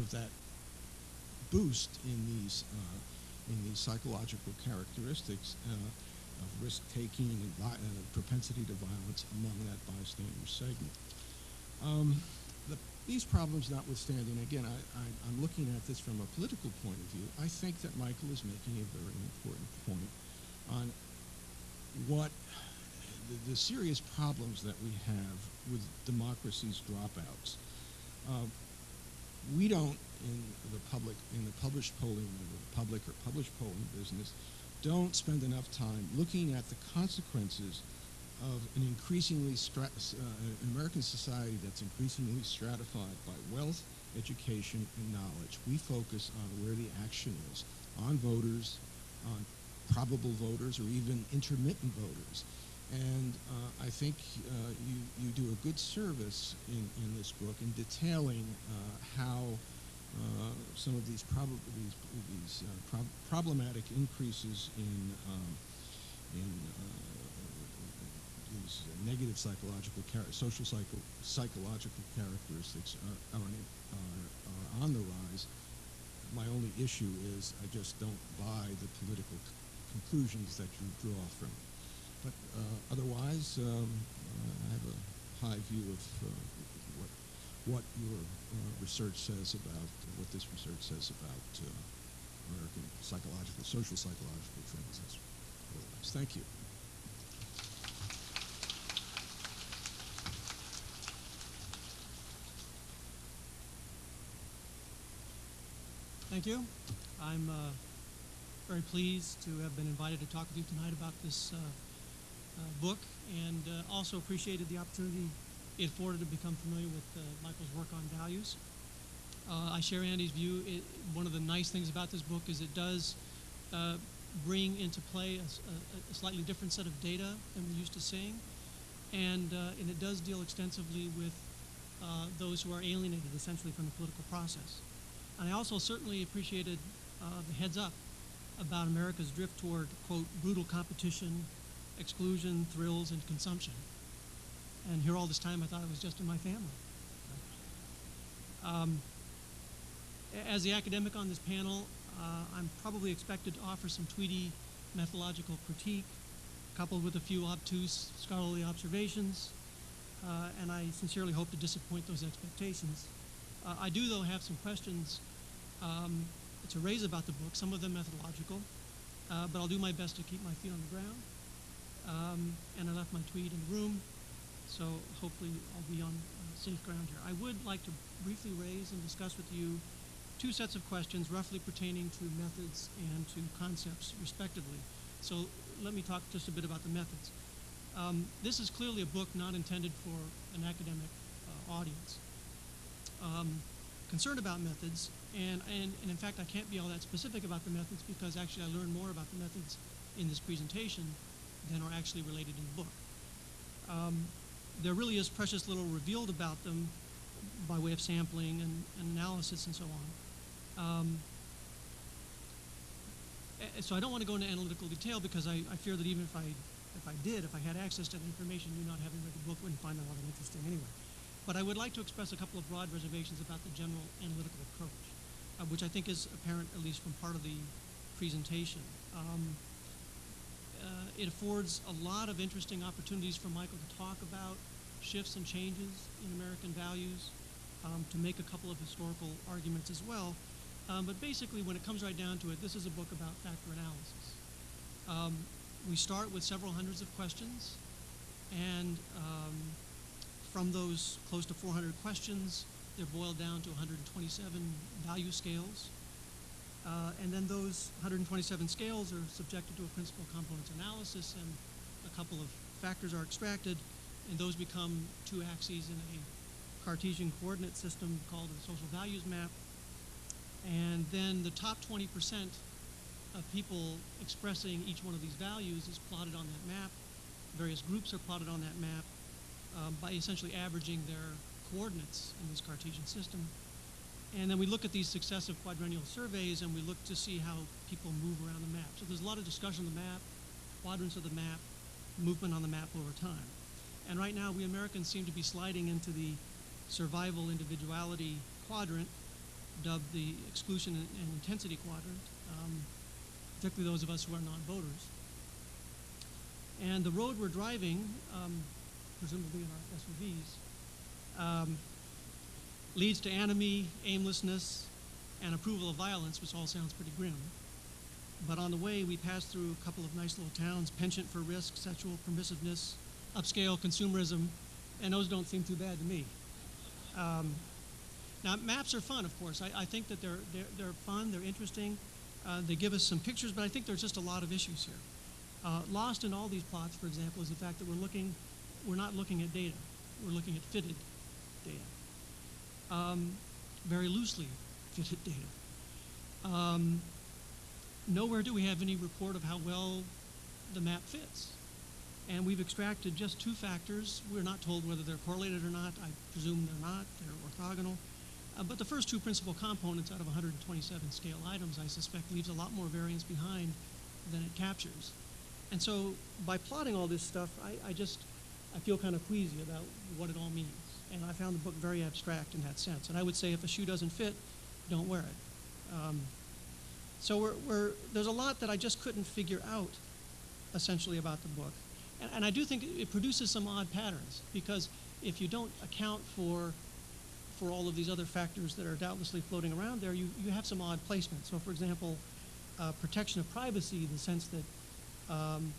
of that boost in these psychological characteristics of risk-taking and propensity to violence among that bystander segment. These problems notwithstanding, again, I'm looking at this from a political point of view. I think that Michael is making a very important point on what the serious problems that we have with democracy's dropouts. We don't, in the published polling, the public or published polling business, don't spend enough time looking at the consequences of an increasingly American society that's increasingly stratified by wealth, education, and knowledge. We focus on where the action is, on voters, on probable voters, or even intermittent voters. And I think you do a good service in this book in detailing how some of these problematic increases in these negative psychological characteristics are on the rise. My only issue is I just don't buy the political conclusions that you draw from it. But otherwise, I have a high view of what your research says about, what this research says about American social psychological trends. Otherwise, thank you. Thank you. I'm very pleased to have been invited to talk with you tonight about this book, and also appreciated the opportunity it afforded to become familiar with Michael's work on values. I share Andy's view. One of the nice things about this book is it does bring into play a slightly different set of data than we're used to seeing, and it does deal extensively with those who are alienated essentially from the political process. And I also certainly appreciated the heads up about America's drift toward, quote, brutal competition, exclusion, thrills, and consumption. And here all this time I thought it was just in my family. As the academic on this panel, I'm probably expected to offer some Tweedy methodological critique, coupled with a few obtuse scholarly observations, and I sincerely hope to disappoint those expectations. I do, though, have some questions to raise about the book, some of them methodological, but I'll do my best to keep my feet on the ground. And I left my tweed in the room, so hopefully I'll be on safe ground here. I would like to briefly raise and discuss with you two sets of questions roughly pertaining to methods and to concepts, respectively. So let me talk just a bit about the methods. This is clearly a book not intended for an academic audience. Concerned about methods, and in fact I can't be all that specific about the methods because actually I learned more about the methods in this presentation than are actually related in the book. There really is precious little revealed about them by way of sampling and analysis and so on. So I don't want to go into analytical detail because I fear that even if I had access to the information, you not having read the book wouldn't find it all that interesting anyway. But I would like to express a couple of broad reservations about the general analytical approach, which I think is apparent at least from part of the presentation. It affords a lot of interesting opportunities for Michael to talk about shifts and changes in American values, to make a couple of historical arguments as well. But basically, when it comes right down to it, this is a book about factor analysis. We start with several hundreds of questions, and from those close to 400 questions, they're boiled down to 127 value scales. And then those 127 scales are subjected to a principal components analysis, and a couple of factors are extracted, and those become two axes in a Cartesian coordinate system called the social values map. And then the top 20% of people expressing each one of these values is plotted on that map. Various groups are plotted on that map by essentially averaging their coordinates in this Cartesian system. And then we look at these successive quadrennial surveys and we look to see how people move around the map. So there's a lot of discussion of the map, quadrants of the map, movement on the map over time. And right now we Americans seem to be sliding into the survival individuality quadrant, dubbed the exclusion and intensity quadrant, particularly those of us who are non-voters. And the road we're driving, presumably in our SUVs, leads to anomie, aimlessness, and approval of violence, which all sounds pretty grim. But on the way, we pass through a couple of nice little towns: penchant for risk, sexual permissiveness, upscale consumerism, and those don't seem too bad to me. Now, maps are fun, of course. I think that they're fun, they're interesting. They give us some pictures, but I think there's just a lot of issues here. Lost in all these plots, for example, is the fact that we're not looking at data. We're looking at fitted data. Very loosely fitted data. Nowhere do we have any report of how well the map fits. And we've extracted just 2 factors. We're not told whether they're correlated or not. I presume they're not. They're orthogonal. But the first 2 principal components out of 127 scale items, I suspect, leaves a lot more variance behind than it captures. And so by plotting all this stuff, I feel kind of queasy about what it all means. And I found the book very abstract in that sense. And I would say if a shoe doesn't fit, don't wear it. So there's a lot that I just couldn't figure out, essentially, about the book. And I do think it produces some odd patterns, because if you don't account for all of these other factors that are doubtlessly floating around there, you have some odd placement. So, for example, protection of privacy, the sense that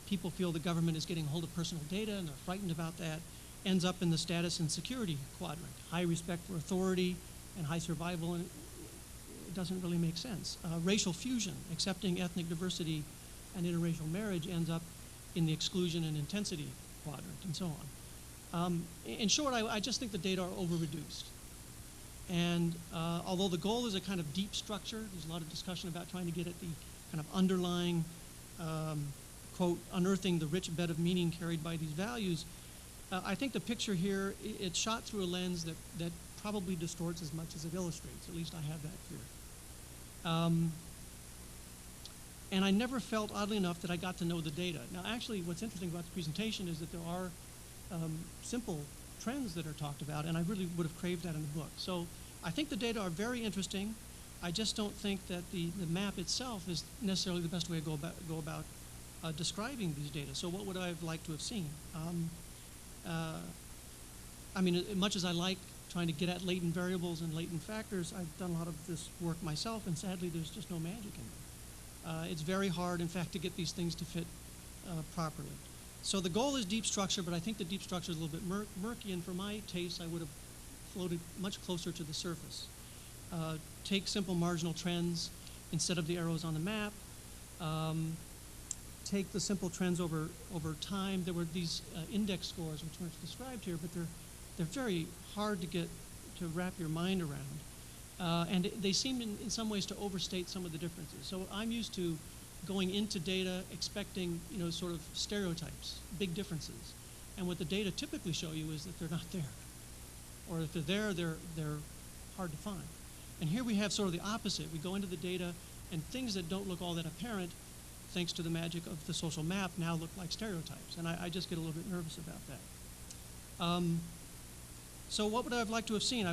people feel the government is getting a hold of personal data and they're frightened about that, ends up in the status and security quadrant. High respect for authority and high survival, and it doesn't really make sense. Racial fusion, accepting ethnic diversity and interracial marriage, ends up in the exclusion and intensity quadrant, and so on. In short, I just think the data are over-reduced. And although the goal is a kind of deep structure, there's a lot of discussion about trying to get at the kind of underlying, quote, unearthing the rich bed of meaning carried by these values, I think the picture here, it's shot through a lens that probably distorts as much as it illustrates. At least I have that fear. And I never felt, oddly enough, that I got to know the data. Now, actually, what's interesting about the presentation is that there are simple trends that are talked about, and I really would have craved that in the book. So I think the data are very interesting. I just don't think that the map itself is necessarily the best way to go about describing these data. So what would I have liked to have seen? I mean, as much as I like trying to get at latent variables and latent factors, I've done a lot of this work myself, and sadly, there's just no magic in them. It's very hard, in fact, to get these things to fit properly. So the goal is deep structure, but I think the deep structure is a little bit murky, and for my taste, I would have floated much closer to the surface. Take simple marginal trends instead of the arrows on the map. Take the simple trends over time. There were these index scores, which weren't described here, but they're very hard to wrap your mind around. And they seem in some ways to overstate some of the differences. So I'm used to going into data expecting, sort of stereotypes, big differences. And what the data typically show you is that they're not there. Or if they're there, they're hard to find. And here we have sort of the opposite. We go into the data, and things that don't look all that apparent, thanks to the magic of the social map, now look like stereotypes. And I just get a little bit nervous about that. So what would I have liked to have seen?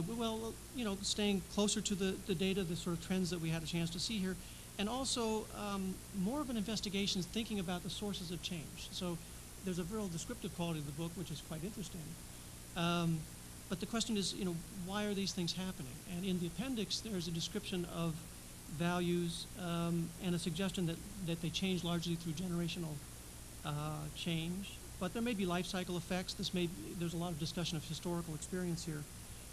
Staying closer to the data, the sort of trends that we had a chance to see here, and also more of an investigation thinking about the sources of change. So there's a real descriptive quality of the book, which is quite interesting. But the question is, why are these things happening? And in the appendix, there's a description of values and a suggestion that they change largely through generational change. But there may be life cycle effects. There's a lot of discussion of historical experience here.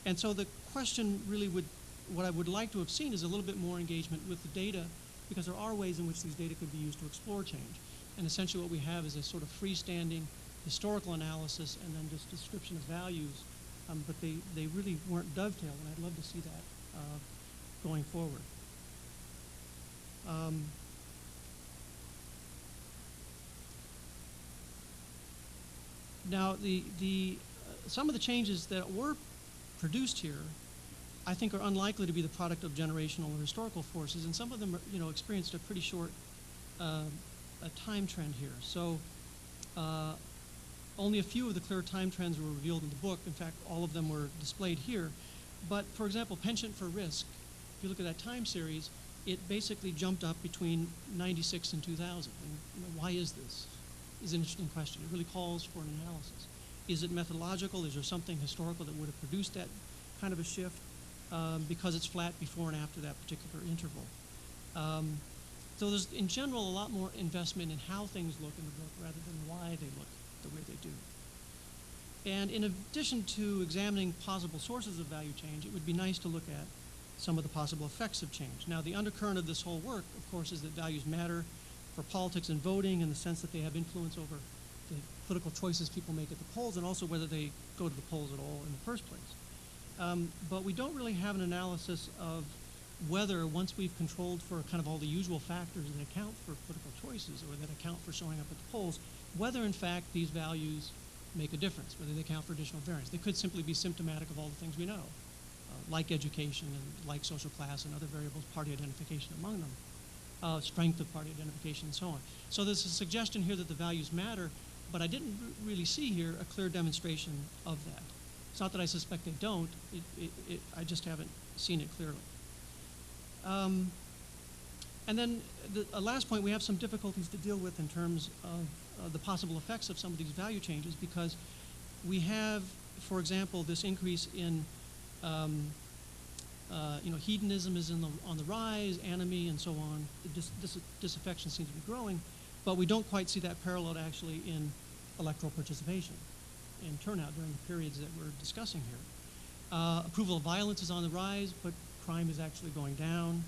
And so the question really what I would like to have seen is a little bit more engagement with the data, because there are ways in which these data could be used to explore change. And essentially what we have is a sort of freestanding historical analysis and then just description of values. But they really weren't dovetailed, and I'd love to see that going forward. Now, some of the changes that were produced here, I think, are unlikely to be the product of generational or historical forces, and some of them, experienced a pretty short a time trend here. So only a few of the clear time trends were revealed in the book. In fact, all of them were displayed here. But, for example, penchant for risk if you look at that time series, it basically jumped up between 96 and 2000. And why is this? Is an interesting question. It really calls for an analysis. Is it methodological? Is there something historical that would have produced that kind of a shift? Because it's flat before and after that particular interval. So there's, in general, a lot more investment in how things look in the book rather than why they look the way they do. And in addition to examining possible sources of value change, it would be nice to look at some of the possible effects of change. Now, the undercurrent of this whole work, of course, is that values matter for politics and voting in the sense that they have influence over the political choices people make at the polls and also whether they go to the polls at all in the first place. But we don't really have an analysis of whether, once we've controlled for kind of all the usual factors that account for political choices or that account for showing up at the polls, whether in fact these values make a difference, whether they account for additional variance. They could simply be symptomatic of all the things we know, like education and like social class and other variables, party identification among them, strength of party identification and so on. So there's a suggestion here that the values matter, but I didn't really see here a clear demonstration of that. It's not that I suspect they don't, I just haven't seen it clearly. And then the last point, we have some difficulties to deal with in terms of the possible effects of some of these value changes, because we have, for example, this increase in hedonism is on the rise, anomie, and so on. Disaffection seems to be growing, but we don't quite see that paralleled actually in electoral participation and turnout during the periods that we're discussing here. Approval of violence is on the rise, but crime is actually going down.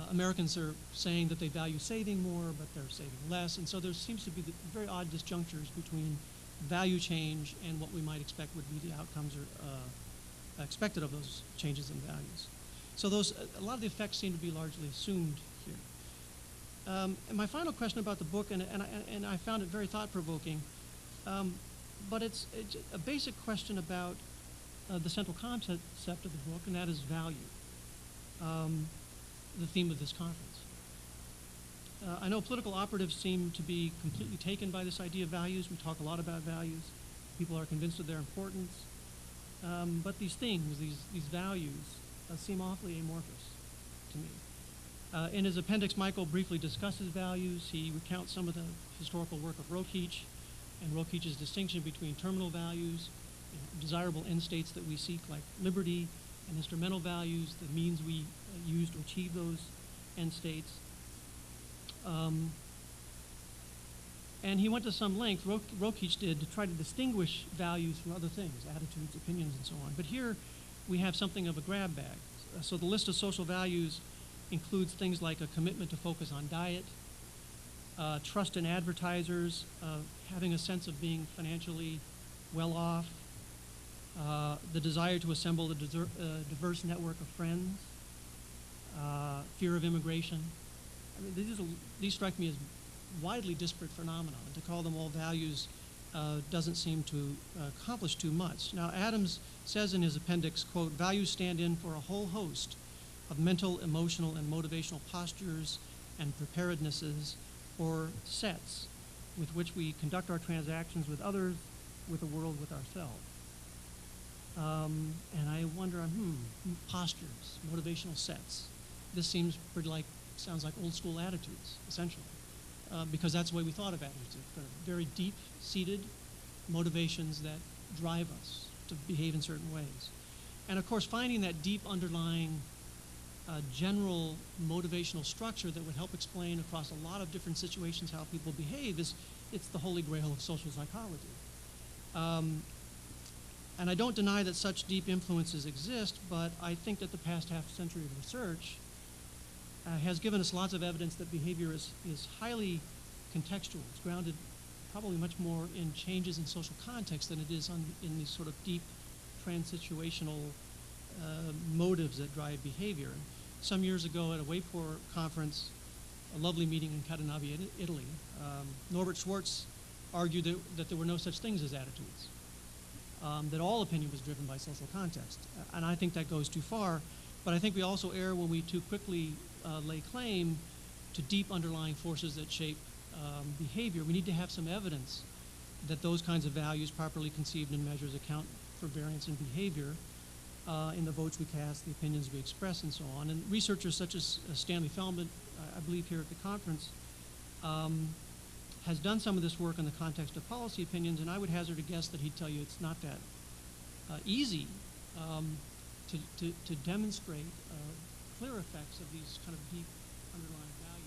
Americans are saying that they value saving more, but they're saving less, and so there seems to be very odd disjunctures between value change and what we might expect would be the outcomes or expected of those changes in values. So a lot of the effects seem to be largely assumed here. And my final question about the book, and I found it very thought-provoking, but it's a basic question about the central concept of the book, and that is value, the theme of this conference. I know political operatives seem to be completely taken by this idea of values. We talk a lot about values. People are convinced of their importance. But these things, these values, seem awfully amorphous to me. In his appendix, Michael briefly discusses values. He recounts some of the historical work of Rokeach and Rokeach's distinction between terminal values, desirable end states that we seek, like liberty, and instrumental values, the means we use to achieve those end states. And he went to some length, Rokeach did, to try to distinguish values from other things, attitudes, opinions, and so on. But here we have something of a grab bag. So the list of social values includes things like a commitment to focus on diet, trust in advertisers, having a sense of being financially well off, the desire to assemble a diverse network of friends, fear of immigration. I mean, these strike me as widely disparate phenomena, and to call them all values doesn't seem to accomplish too much. Now, Adams says in his appendix, quote, values stand in for a whole host of mental, emotional, and motivational postures and preparednesses or sets with which we conduct our transactions with others, with the world, with ourselves. And I wonder, postures, motivational sets. This seems sounds like old school attitudes, essentially, because that's the way we thought of attitudes. They're very deep-seated motivations that drive us to behave in certain ways. And of course, finding that deep underlying general motivational structure that would help explain across a lot of different situations how people behave it's the holy grail of social psychology. And I don't deny that such deep influences exist, but I think that the past half century of research has given us lots of evidence that behavior is highly contextual. It's grounded probably much more in changes in social context than it is in these sort of deep transsituational motives that drive behavior. And some years ago at a AAPOR conference, a lovely meeting in Cadenabia, Italy, Norbert Schwartz argued that there were no such things as attitudes, that all opinion was driven by social context. And I think that goes too far, but I think we also err when we too quickly lay claim to deep underlying forces that shape behavior. We need to have some evidence that those kinds of values properly conceived and measures account for variance in behavior. in the votes we cast, the opinions we express, and so on. And researchers such as Stanley Feldman, I believe here at the conference, has done some of this work in the context of policy opinions, and I would hazard a guess that he'd tell you it's not that easy to demonstrate clear effects of these kind of deep underlying values.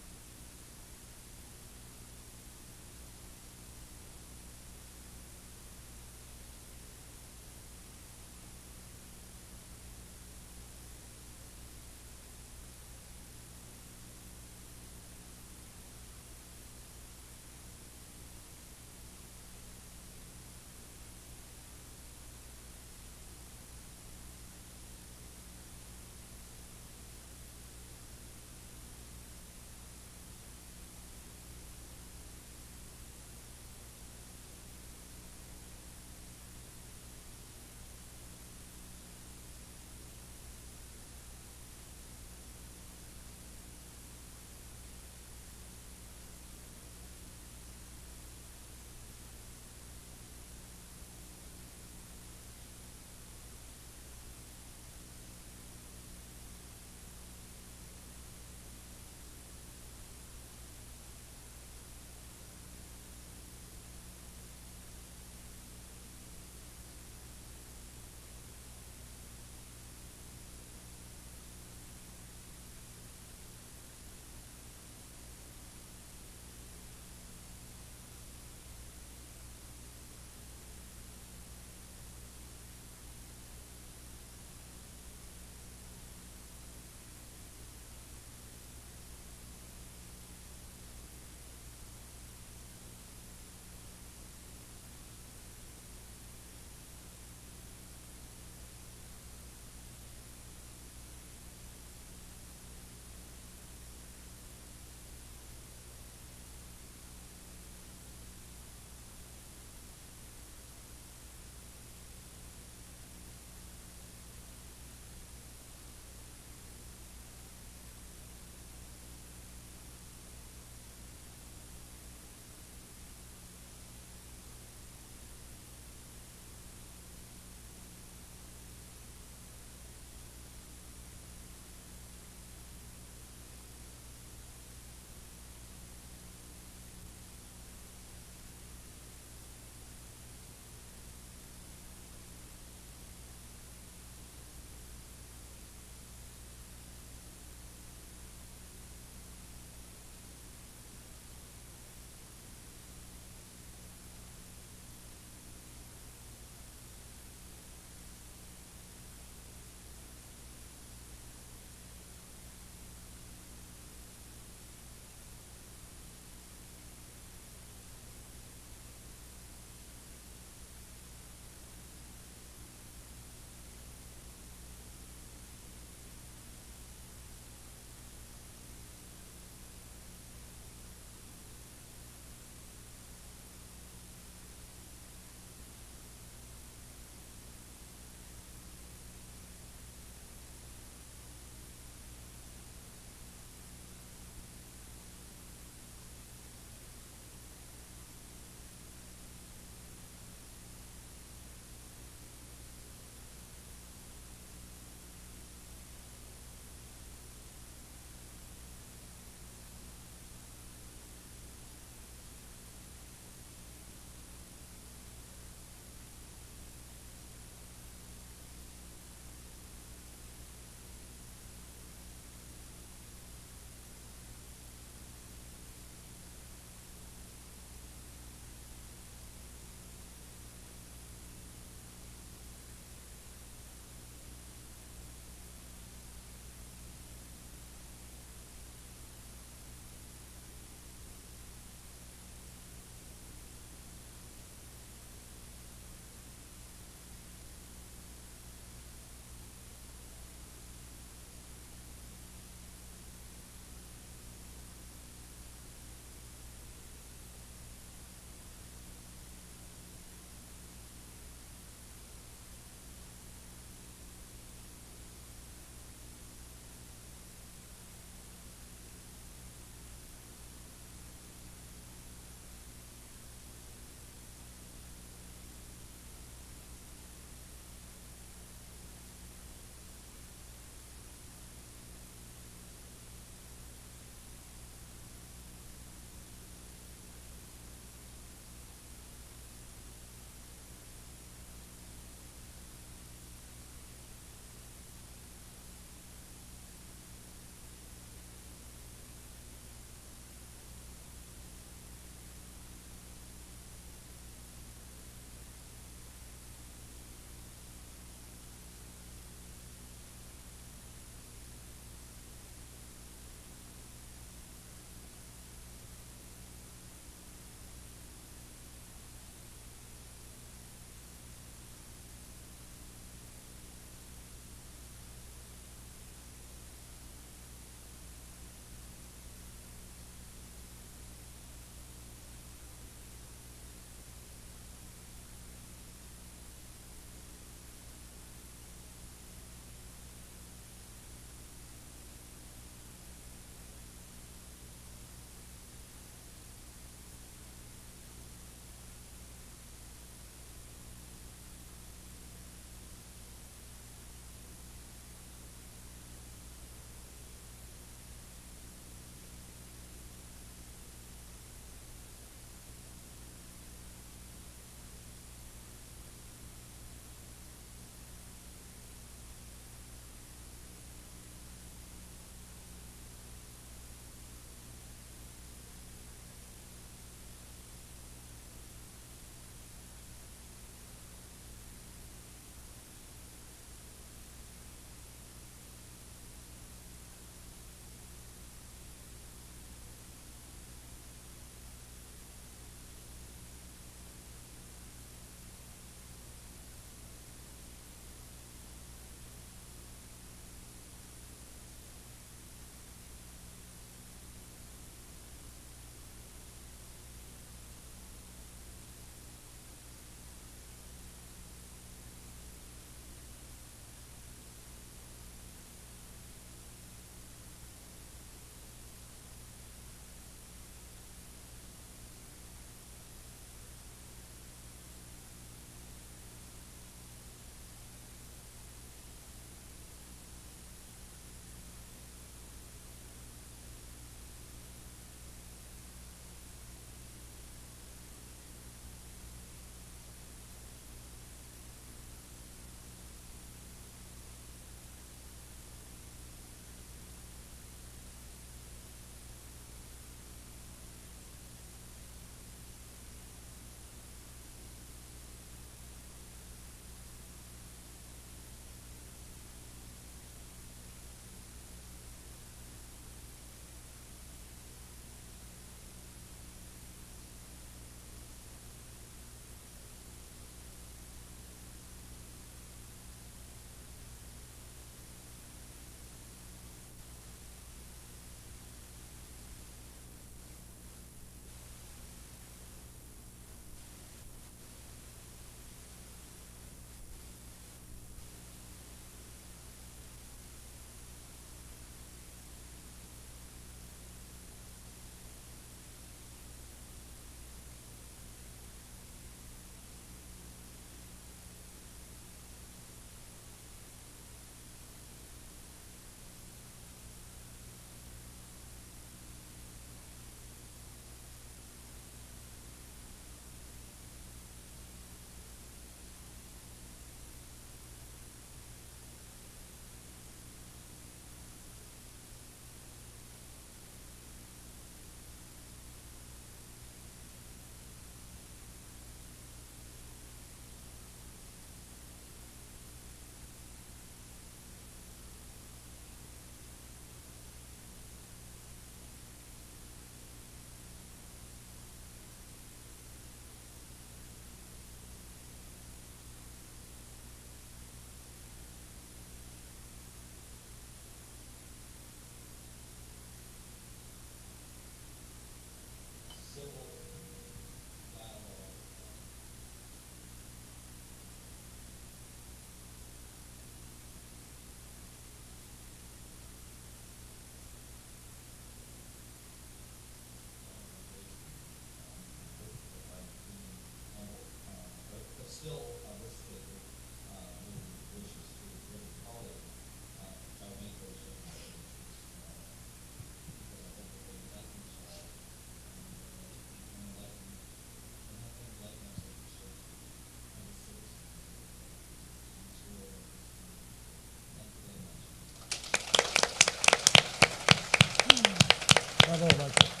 Bravo, Michael.